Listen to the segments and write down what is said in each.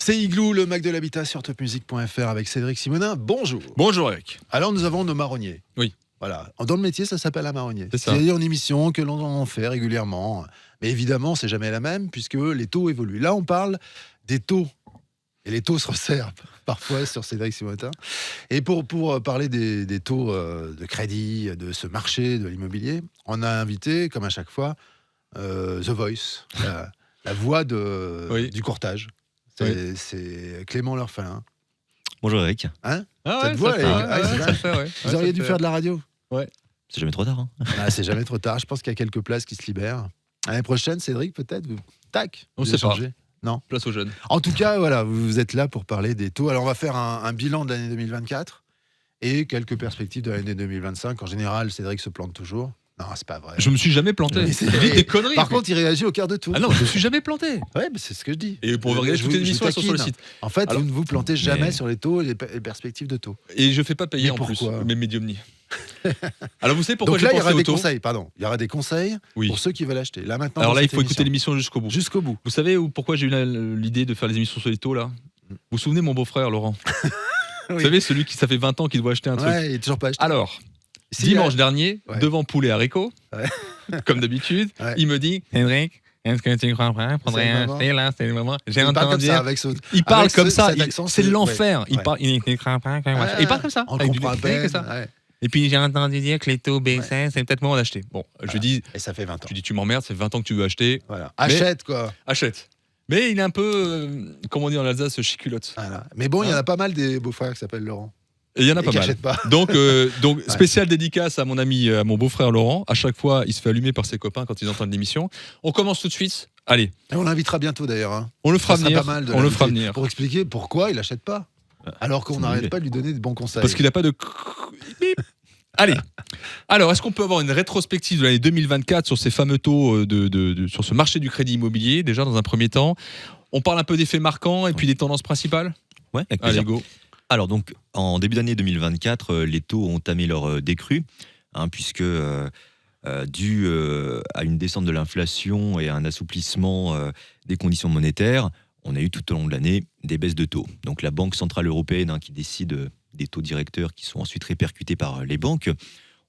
C'est Igloo, le Mac de l'habitat sur topmusic.fr avec Cédric Simonin. Bonjour. Bonjour Eric. Alors nous avons nos marronniers. Oui. Voilà. Dans le métier, ça s'appelle un marronnier. C'est ça. C'est une émission que l'on en fait régulièrement. Mais évidemment, c'est jamais la même puisque les taux évoluent. Là, on parle des taux. Et les taux se resserrent parfois sur Cédric Simonin. Et pour parler des taux de crédit, de ce marché de l'immobilier, on a invité, comme à chaque fois, The Voice, la voix du courtage. C'est Clément L'Orphelin. Bonjour Eric. Hein? Ah Cette voix, ouais. Vous auriez dû faire de la radio. Ouais. C'est jamais trop tard. Hein. Ah, c'est jamais trop tard. Je pense qu'il y a quelques places qui se libèrent. L'année prochaine, Cédric, peut-être tac. On vous sait pas. changez. Non. Place aux jeunes. En tout cas, voilà, vous êtes là pour parler des taux. Alors, on va faire un bilan de l'année 2024 et quelques perspectives de l'année 2025. En général, Cédric se plante toujours. Non, c'est pas vrai. Je me suis jamais planté. Mais c'est Il dit vrai. des conneries. Par contre, il réagit au quart de tour. Ah non, je me suis jamais planté. Ouais, mais c'est ce que je dis. Et pour regarder Je toutes vous- les je émissions, vous elles sont sur le taquine. site. En fait, Alors, vous ne vous plantez jamais mais- sur les taux et les perspectives de taux. Et je fais pas payer Mais en plus pourquoi mes médiumnies. Alors vous savez pourquoi Donc j'ai là, il y pensé aura au des taux conseils, pardon. Il y aura des conseils Oui. pour ceux qui veulent acheter. Là, maintenant, Alors dans là, il cette faut écouter émission. l'émission jusqu'au bout. Jusqu'au bout. Vous savez pourquoi j'ai eu l'idée de faire les émissions sur les taux là Vous vous souvenez de mon beau-frère Laurent Vous savez, celui qui ça fait 20 ans qu'il doit acheter un truc. Ouais, il est toujours pas acheté. Alors, Si, dimanche dernier, Ouais. devant poulet haricots, Ouais. comme d'habitude, Ouais. il me dit Henrik, est-ce que tu crois pas faudrait C'est le moment. acheter là, c'est le moment. J'ai il parle comme entendu. ça avec ce... Il parle avec comme ça, cet accent, c'est l'enfer. ouais. Il Ouais. parle, il croit pas. Ouais, Il parle comme ça. On le avec du comprend à décret, peine. que ça. Ouais. Et puis j'ai entendu dire que les taux baissaient, c'est peut-être le moment d'acheter. Bon, je dis, Et ça fait 20 ans. tu dis tu m'emmerdes, ça fait 20 ans que tu veux acheter, Voilà. Achète, quoi. achète. Mais il est un peu, comme on dit en Alsace, chiculotte. Voilà. Mais bon, il y en a pas mal des beaux-frères qui s'appellent Laurent. Et il y en a Et pas qui mal. achètent pas. Donc spécial dédicace à mon ami, à mon beau-frère Laurent. À chaque fois, il se fait allumer par ses copains quand ils entendent l'émission. On commence tout de suite. Allez, Et on l'invitera bientôt d'ailleurs. Hein. on le fera Ça serait venir. pas mal de On le l'inviter fera venir. pour expliquer pourquoi il achète pas. Alors qu'on c'est n'arrête mauvais. pas de lui donner de bons conseils. Parce qu'il n'a pas de. Bip. Allez. Alors, est-ce qu'on peut avoir une rétrospective de l'année 2024 sur ces fameux taux sur ce marché du crédit immobilier, déjà dans un premier temps? On parle un peu des faits marquants et puis des tendances principales. Ouais, avec Allez, plaisir. go. Alors donc, en début d'année 2024, les taux ont entamé leur décrue, puisque dû à une descente de l'inflation et à un assouplissement des conditions monétaires, on a eu tout au long de l'année des baisses de taux. Donc la Banque Centrale Européenne qui décide des taux directeurs qui sont ensuite répercutés par les banques.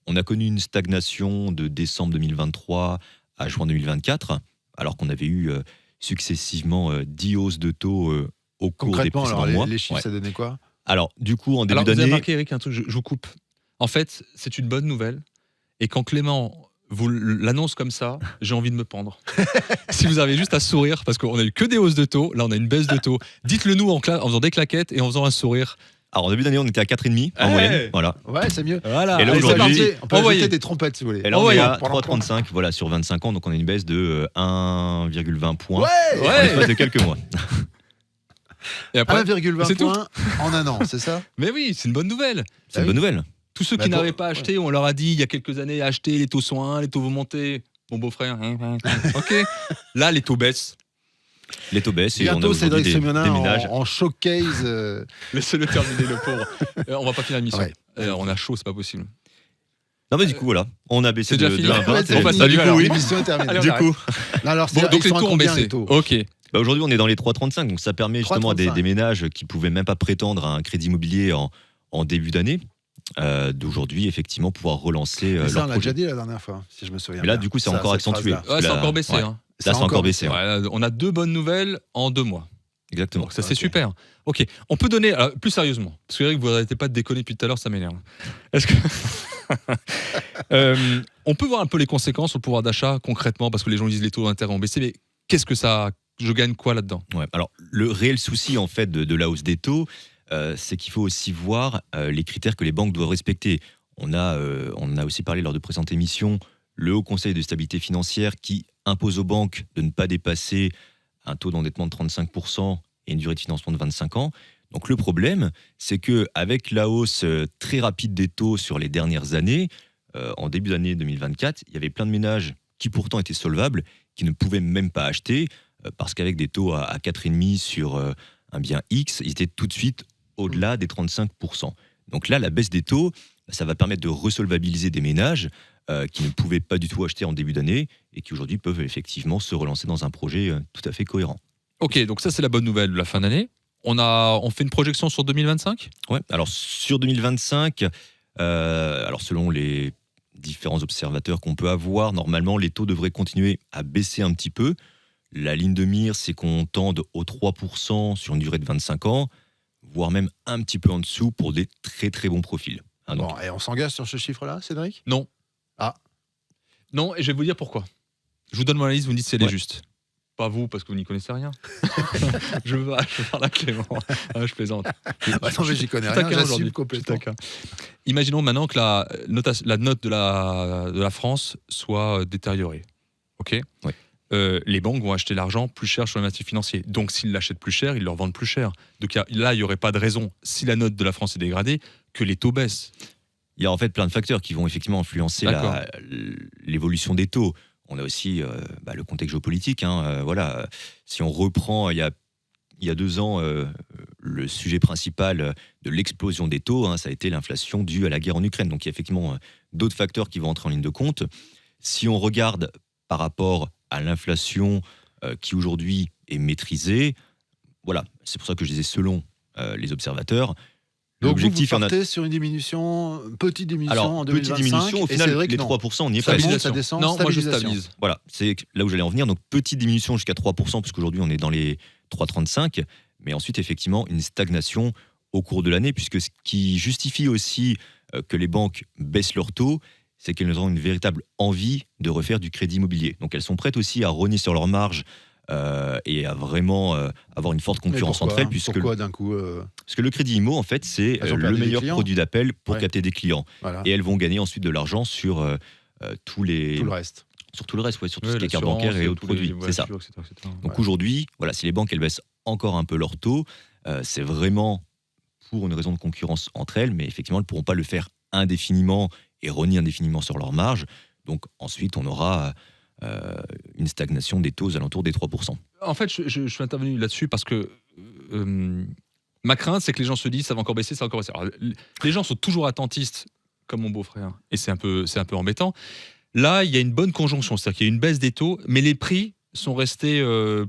On a connu une stagnation de décembre 2023 à juin 2024, alors qu'on avait eu successivement 10 hausses de taux au cours des Concrètement, précédents alors mois. les chiffres, Ouais. ça donnait quoi? Alors, du coup, en début Alors, vous avez d'année, remarqué, Eric, un truc, je vous coupe. En fait, c'est une bonne nouvelle. Et quand Clément vous l'annonce comme ça, j'ai envie de me pendre. Si vous avez juste à sourire, parce qu'on a eu que des hausses de taux, là on a une baisse de taux. Dites-le nous en faisant des claquettes et en faisant un sourire. alors en début d'année, on était à 4,5 en Hey moyenne. Voilà. Ouais, c'est mieux. Voilà. Et là, Allez, c'est aujourd'hui, parti. On peut envoyez. ajouter des trompettes si vous voulez. Et là, on Envoyez. est à 3,35 voilà, sur 25 ans, donc on a une baisse de 1,20 points Ouais, en l'espace de quelques mois. Et après, 1,20 c'est tout. points en un an, c'est ça? mais oui, c'est une bonne nouvelle. C'est une bonne nouvelle. Tous ceux Bah, qui pour- n'avaient pas acheté, on leur a dit il y a quelques années, achetez, les taux sont 1, les taux vont monter. Mon beau-frère, ok. Là, les taux baissent. Les taux baissent et on a Bientôt, aujourd'hui Cédric des Simonin ménages. en showcase. Laissez-le terminer, le pauvre. On va pas finir l'émission. Ouais. On a chaud, c'est pas possible. Non, mais du coup, voilà, on a baissé C'est déjà de fini. 1 à 20. Ouais, et- on passe à du lui, coup, alors. oui. L'émission est terminée. Allez, on Du arrête. coup, Alors, Bon, donc ils les sont à taux ont combien, baissé. les taux Ok. aujourd'hui, on est dans les 3,35, donc ça permet justement à 3,35. des ménages qui pouvaient même pas prétendre à un crédit immobilier en début d'année, d'aujourd'hui, effectivement, pouvoir relancer Mais ça, leur on l'a projet. déjà dit la dernière fois, si je me souviens Mais là, bien. du coup, c'est Ça, encore cette accentué. phrase-là. Ouais, c'est Là, encore baissé. ouais. Hein. Là, c'est encore baissé. Ouais, là, on a 2 bonnes nouvelles en 2 mois. Exactement. Donc ça, c'est Ok. super. Ok, on peut donner, alors, plus sérieusement, parce que Eric, vous n'arrêtez pas de déconner depuis tout à l'heure, ça m'énerve. Est-ce que. On peut voir un peu les conséquences sur le pouvoir d'achat concrètement, parce que les gens disent les taux d'intérêt ont baissé, mais qu'est-ce que ça. Je gagne quoi là-dedans? Ouais. Alors, le réel souci en fait de la hausse des taux, c'est qu'il faut aussi voir les critères que les banques doivent respecter. On a aussi parlé lors de précédentes émissions, le Haut Conseil de stabilité financière qui impose aux banques de ne pas dépasser un taux d'endettement de 35% et une durée de financement de 25 ans. Donc le problème, c'est qu'avec la hausse très rapide des taux sur les dernières années, en début d'année 2024, il y avait plein de ménages qui pourtant étaient solvables, qui ne pouvaient même pas acheter, parce qu'avec des taux à 4,5 sur un bien X, ils étaient tout de suite au-delà des 35%. Donc là, la baisse des taux, ça va permettre de resolvabiliser des ménages qui ne pouvaient pas du tout acheter en début d'année et qui aujourd'hui peuvent effectivement se relancer dans un projet tout à fait cohérent. Ok, donc ça c'est la bonne nouvelle de la fin d'année. on fait une projection sur 2025 ? Ouais. Alors sur 2025, alors selon les différents observateurs qu'on peut avoir, normalement les taux devraient continuer à baisser un petit peu. La ligne de mire, c'est qu'on tende aux 3% sur une durée de 25 ans, voire même un petit peu en dessous pour des très très bons profils. Hein, donc, Bon, et on s'engage sur ce chiffre-là, Cédric ? Non. Ah. Non, et je vais vous dire pourquoi. Je vous donne mon analyse, vous me dites si elle est Ouais. juste. Pas vous, parce que vous n'y connaissez rien. je parle à Clément. Ah, je plaisante. Non, mais j'y connais Je rien, taquin j'assume aujourd'hui. complètement. Je taquin. Imaginons maintenant que la note de la France soit détériorée. OK ? Oui. Les banques vont acheter l'argent plus cher sur les marchés financiers. Donc, s'ils l'achètent plus cher, ils le revendent plus cher. Donc là, il n'y aurait pas de raison, si la note de la France est dégradée, que les taux baissent. il y a en fait plein de facteurs qui vont effectivement influencer D'accord. l'évolution des taux. On a aussi le contexte géopolitique. Voilà. Si on reprend il y a 2 ans, le sujet principal de l'explosion des taux, ça a été l'inflation due à la guerre en Ukraine. Donc il y a effectivement d'autres facteurs qui vont entrer en ligne de compte. Si on regarde par rapport à l'inflation qui aujourd'hui est maîtrisée, voilà, c'est pour ça que je disais selon les observateurs. Donc L'objectif, vous on a- partez sur une diminution, petite diminution alors, en petite 2025. diminution, au et final, Cédric, les non. 3%, on n'y est Ça pas. monte, ça descend, Non, moi je stabilisation. stabilise. Voilà, c'est là où j'allais en venir. Donc, petite diminution jusqu'à 3%, puisqu'aujourd'hui, on est dans les 3,35. Mais ensuite, effectivement, une stagnation au cours de l'année, puisque ce qui justifie aussi que les banques baissent leurs taux, c'est qu'elles ont une véritable envie de refaire du crédit immobilier. Donc, elles sont prêtes aussi à rogner sur leurs marges et à vraiment avoir une forte Mais concurrence pourquoi, entre elles, puisque pourquoi d'un coup parce que le crédit immo, en fait, c'est Elles ont le perdu des meilleur clients. produit d'appel pour Ouais. capter des clients. voilà, Et elles vont gagner ensuite de l'argent sur tout le reste, sur tout ce qui est carte bancaire et autres produits. C'est ça. Donc aujourd'hui, voilà, si les banques elles baissent encore un peu leurs taux, c'est vraiment pour une raison de concurrence entre elles, mais effectivement, elles ne pourront pas le faire indéfiniment et rogner indéfiniment sur leur marge. Donc ensuite, on aura une stagnation des taux aux alentours des 3%. En fait, je suis intervenu là-dessus parce que ma crainte, c'est que les gens se disent ça va encore baisser, ça va encore baisser. Alors, les gens sont toujours attentistes, comme mon beau-frère, et c'est un peu embêtant. Là, il y a une bonne conjonction, c'est-à-dire qu'il y a une baisse des taux, mais les prix sont restés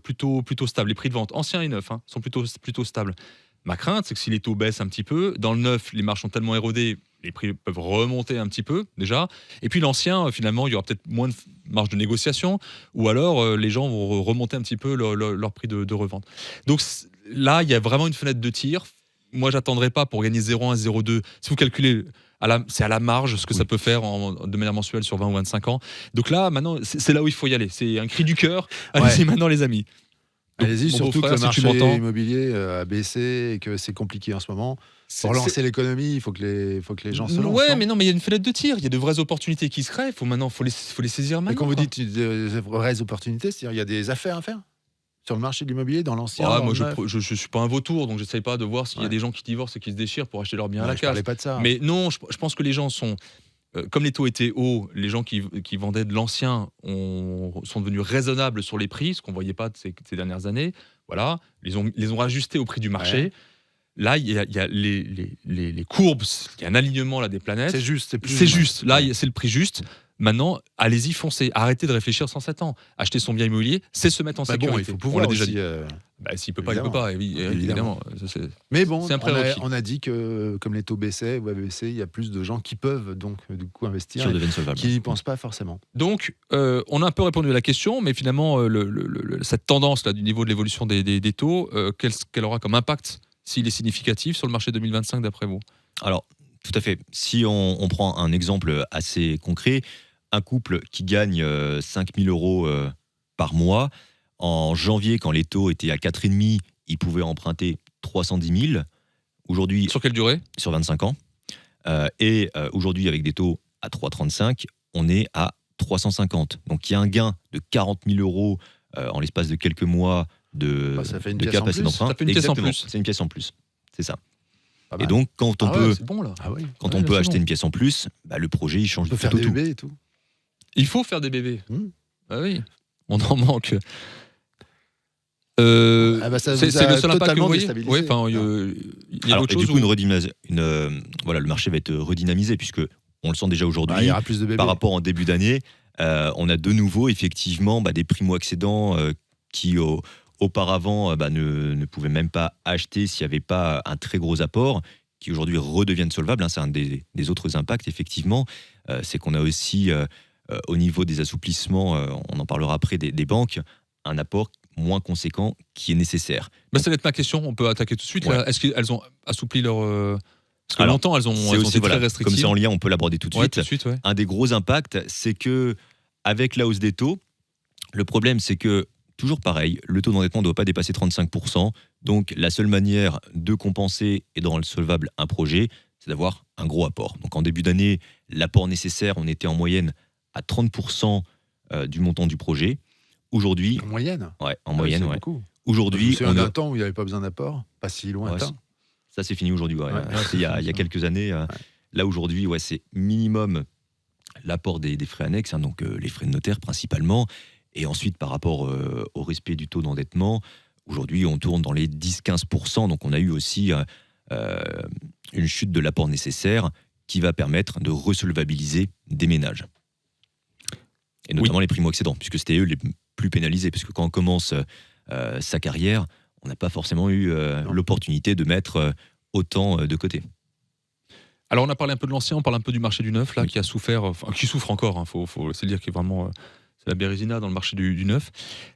plutôt stables. Les prix de vente, anciens et neufs, sont plutôt stables. Ma crainte, c'est que si les taux baissent un petit peu, dans le neuf, les marges sont tellement érodées, les prix peuvent remonter un petit peu déjà. Et puis l'ancien, finalement, il y aura peut-être moins de marge de négociation, ou alors les gens vont remonter un petit peu leur prix de revente. Donc là, il y a vraiment une fenêtre de tir. Moi, j'attendrai pas pour gagner 0,1, 0,2. Si vous calculez, c'est à la marge ce que ça peut faire de manière mensuelle sur 20 ou 25 ans. Donc là, maintenant, c'est là où il faut y aller. C'est un cri du cœur. Allez-y maintenant, les amis. Donc, allez-y, mon surtout que beau-frère, le si tu marché m'entends, immobilier a baissé et que c'est compliqué en ce moment. c'est- Pour lancer l'économie, il faut que les gens se lancent. Ouais, non mais non, mais il y a une fenêtre de tir. Il y a de vraies opportunités qui se créent. Faut les saisir maintenant. Et quand vous quoi. dites des vraies opportunités, c'est-à-dire il y a des affaires à faire sur le marché de l'immobilier, dans l'ancien. Ah, dans moi, le neuf. je suis pas un vautour, donc j'essaye pas de voir s'il y a Ouais. des gens qui divorcent et qui se déchirent pour acheter leur bien à Ouais, la je casse. parlais pas de ça. Mais non, je pense que les gens sont. Comme les taux étaient hauts, les gens qui vendaient de l'ancien sont devenus raisonnables sur les prix, ce qu'on ne voyait pas de ces dernières années. Voilà, les ont rajustés au prix du marché. Ouais. Là, il y a les courbes, il y a un alignement là, des planètes. C'est juste, c'est plus. C'est juste. Là, c'est le prix juste. Maintenant, allez-y, foncez. Arrêtez de réfléchir sans 7 ans. Acheter son bien immobilier, c'est se mettre en Bah sécurité. bon, il faut On pouvoir l'a déjà aussi, dit. Bah, s'il peut pas, il peut pas. Oui, évidemment. Ça, c'est- Mais bon, C'est un prérequis. on a dit que comme les taux baissaient ou avaient baissé, il y a plus de gens qui peuvent donc du coup investir, Qui et redeviennent solvables. qui n'y pensent pas forcément. Donc, on a un peu répondu à la question, mais finalement, cette tendance là du niveau de l'évolution des taux, qu'elle aura comme impact s'il est significatif sur le marché 2025 d'après vous? Alors, tout à fait. Si on prend un exemple assez concret, un couple qui gagne 5 000 euros par mois, en janvier, quand les taux étaient à 4,5, il pouvait emprunter 310 000. Aujourd'hui, Sur quelle durée? sur 25 ans. Et aujourd'hui, avec des taux à 3,35, on est à 350. Donc, il y a un gain de 40 000 euros en l'espace de quelques mois de, Bah, ça fait une de pièce en capacité plus. d'emprunt. Ça fait une pièce en Exactement. plus. C'est une pièce en plus. C'est ça. Pas Et mal. donc, quand on Ah ouais, peut, c'est bon là. Ah oui, quand Ouais, on peut c'est acheter bon. une pièce en plus, bah, le projet, il change on peut du faire tout au des tout. bébés et tout. Il faut faire des bébés. Ah oui, on en manque. Ah bah, ça c'est vous a le seul impact que vous totalement voyez. déstabilisé. Ouais, enfin, il y a Alors, d'autres et du choses. coup, voilà, le marché va être redynamisé, puisque on le sent déjà Bah, aujourd'hui. il y aura plus de bébés. Par rapport en début d'année, on a de nouveau effectivement des primo-accédants qui, au auparavant ne pouvaient même pas acheter s'il n'y avait pas un très gros apport, qui aujourd'hui redeviennent solvables. C'est un des autres impacts, effectivement. C'est qu'on a aussi, au niveau des assouplissements, on en parlera après, des banques, un apport moins conséquent qui est nécessaire. Ça va être ma question, on peut attaquer tout de suite. Ouais. Là. Est-ce qu'elles ont assoupli leur... Parce que Alors, longtemps, elles ont aussi, été voilà, très restrictives. comme c'est en lien, on peut l'aborder tout de Ouais, suite. tout de suite, ouais. Un des gros impacts, c'est que avec la hausse des taux, le problème, c'est que, toujours pareil, le taux d'endettement ne doit pas dépasser 35%. Donc, la seule manière de compenser et de rendre solvable un projet, c'est d'avoir un gros apport. Donc, en début d'année, l'apport nécessaire, on était en moyenne à 30% du montant du projet. Aujourd'hui, En moyenne. ouais, en moyenne, c'est ouais. beaucoup. Aujourd'hui, C'est on un a... temps où il n'y avait pas besoin d'apport, pas si lointain. Ouais, ça, c'est fini aujourd'hui. Ouais. Ouais, Il y a quelques années. Là, aujourd'hui, c'est minimum l'apport des frais annexes, donc les frais de notaire principalement. Et ensuite, par rapport au respect du taux d'endettement, aujourd'hui, on tourne dans les 10-15%. Donc, on a eu aussi une chute de l'apport nécessaire qui va permettre de resolvabiliser des ménages. Et notamment les primo-accédants, puisque c'était eux les plus pénalisés. Puisque quand on commence sa carrière, on n'a pas forcément eu l'opportunité de mettre autant de côté. Alors, on a parlé un peu de l'ancien, on parle un peu du marché du neuf, là, Oui. qui a souffert, qui souffre encore, faut se dire qu'il est vraiment... c'est la bérésina dans le marché du neuf.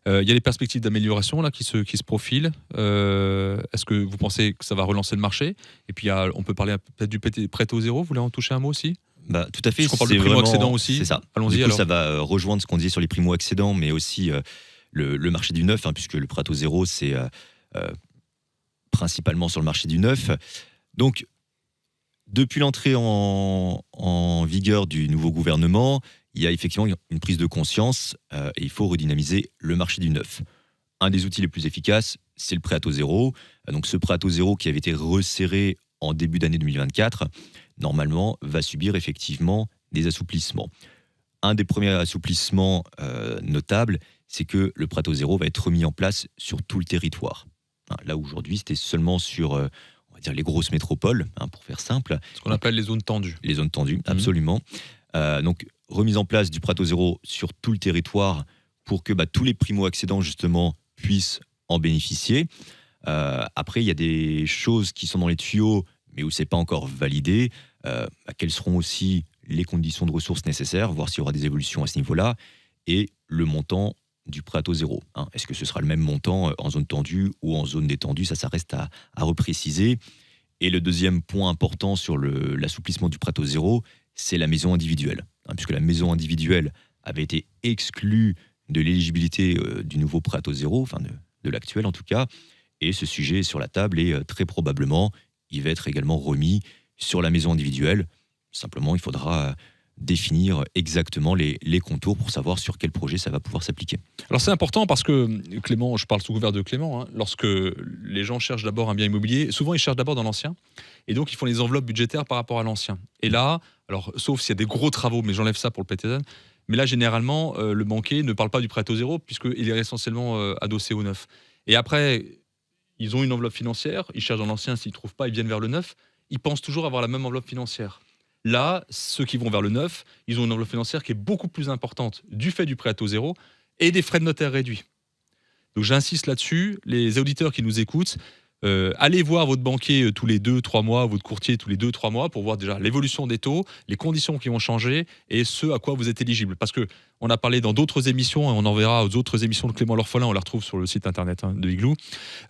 Il y a des perspectives d'amélioration là, qui se profilent. Est-ce que vous pensez que ça va relancer le marché? Et puis, on peut parler peut-être du prêt au zéro. Vous voulez en toucher un mot aussi? Tout à fait. Parce qu'on parle de primo-accédants aussi. C'est ça. Allons-y, Du coup, alors. ça va rejoindre ce qu'on disait sur les primo-accédants, mais aussi le marché du neuf, puisque le prêt au zéro, c'est principalement sur le marché du neuf. Donc, depuis l'entrée en vigueur du nouveau gouvernement, il y a effectivement une prise de conscience et il faut redynamiser le marché du neuf. Un des outils les plus efficaces, c'est le prêt à taux zéro. Donc, ce prêt à taux zéro qui avait été resserré en début d'année 2024, normalement, va subir effectivement des assouplissements. Un des premiers assouplissements notables, c'est que le prêt à taux zéro va être remis en place sur tout le territoire. Là, aujourd'hui, c'était seulement sur on va dire les grosses métropoles, pour faire simple. Ce qu'on appelle les zones tendues. Les zones tendues, absolument. Donc, remise en place du prêt à taux zéro sur tout le territoire pour que tous les primo-accédants, justement, puissent en bénéficier. Après, il y a des choses qui sont dans les tuyaux, mais où ce n'est pas encore validé. Quelles seront aussi les conditions de ressources nécessaires, voir s'il y aura des évolutions à ce niveau-là, et le montant du prêt à taux zéro. Est-ce que ce sera le même montant en zone tendue ou en zone détendue? Ça reste à repréciser. Et le deuxième point important sur l'assouplissement du prêt à taux zéro, c'est la maison individuelle. Puisque la maison individuelle avait été exclue de l'éligibilité du nouveau prêt à taux zéro, de l'actuel en tout cas. Et ce sujet est sur la table et très probablement, il va être également remis sur la maison individuelle. Simplement, il faudra définir exactement les contours pour savoir sur quel projet ça va pouvoir s'appliquer. Alors c'est important parce que Clément, je parle sous couvert de Clément, lorsque les gens cherchent d'abord un bien immobilier, souvent ils cherchent d'abord dans l'ancien, et donc ils font les enveloppes budgétaires par rapport à l'ancien. Et là, alors sauf s'il y a des gros travaux, mais j'enlève ça pour le PTZ, mais là généralement le banquier ne parle pas du prêt à taux zéro puisqu'il est essentiellement adossé au neuf. Et après, ils ont une enveloppe financière, ils cherchent dans l'ancien, s'ils ne trouvent pas, ils viennent vers le neuf, ils pensent toujours avoir la même enveloppe financière. Là, ceux qui vont vers le neuf, ils ont une enveloppe financière qui est beaucoup plus importante du fait du prêt à taux zéro et des frais de notaire réduits. Donc j'insiste là-dessus, les auditeurs qui nous écoutent, allez voir votre banquier tous les 2-3 mois, votre courtier tous les 2-3 mois pour voir déjà l'évolution des taux, les conditions qui vont changer et ce à quoi vous êtes éligible. Parce qu'on a parlé dans d'autres émissions, et on en verra aux autres émissions de Clément L'Orphelin, on la retrouve sur le site internet de Igloo,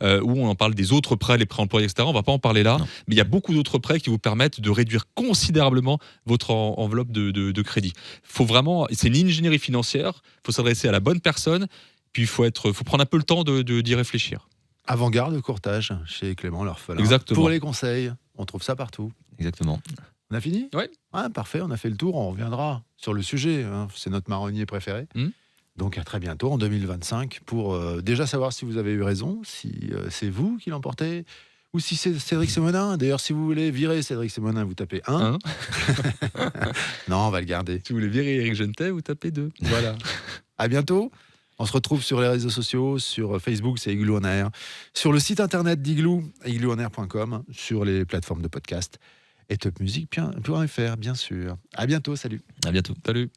où on en parle des autres prêts, les prêts employés, etc. On ne va pas en parler là, mais il y a beaucoup d'autres prêts qui vous permettent de réduire considérablement votre enveloppe de crédit. Faut vraiment, c'est une ingénierie financière, il faut s'adresser à la bonne personne, puis il faut prendre un peu le temps d'y réfléchir. Avant-garde courtage chez Clément L'Orphelin. Exactement. Pour les conseils, on trouve ça partout. Exactement. On a fini? Oui. Parfait, on a fait le tour, on reviendra sur le sujet. C'est notre marronnier préféré. Donc à très bientôt en 2025 pour déjà savoir si vous avez eu raison, si c'est vous qui l'emportez ou si c'est Cédric Semonin. D'ailleurs, si vous voulez virer Cédric Semonin, vous tapez 1. Non, on va le garder. Si vous voulez virer Éric Genetet, vous tapez 2. Voilà. À bientôt. On se retrouve sur les réseaux sociaux, sur Facebook, c'est Igloo On Air, sur le site internet d'Igloo, igloonair.com, sur les plateformes de podcast et topmusic.fr, bien sûr. À bientôt, salut. À bientôt. Salut.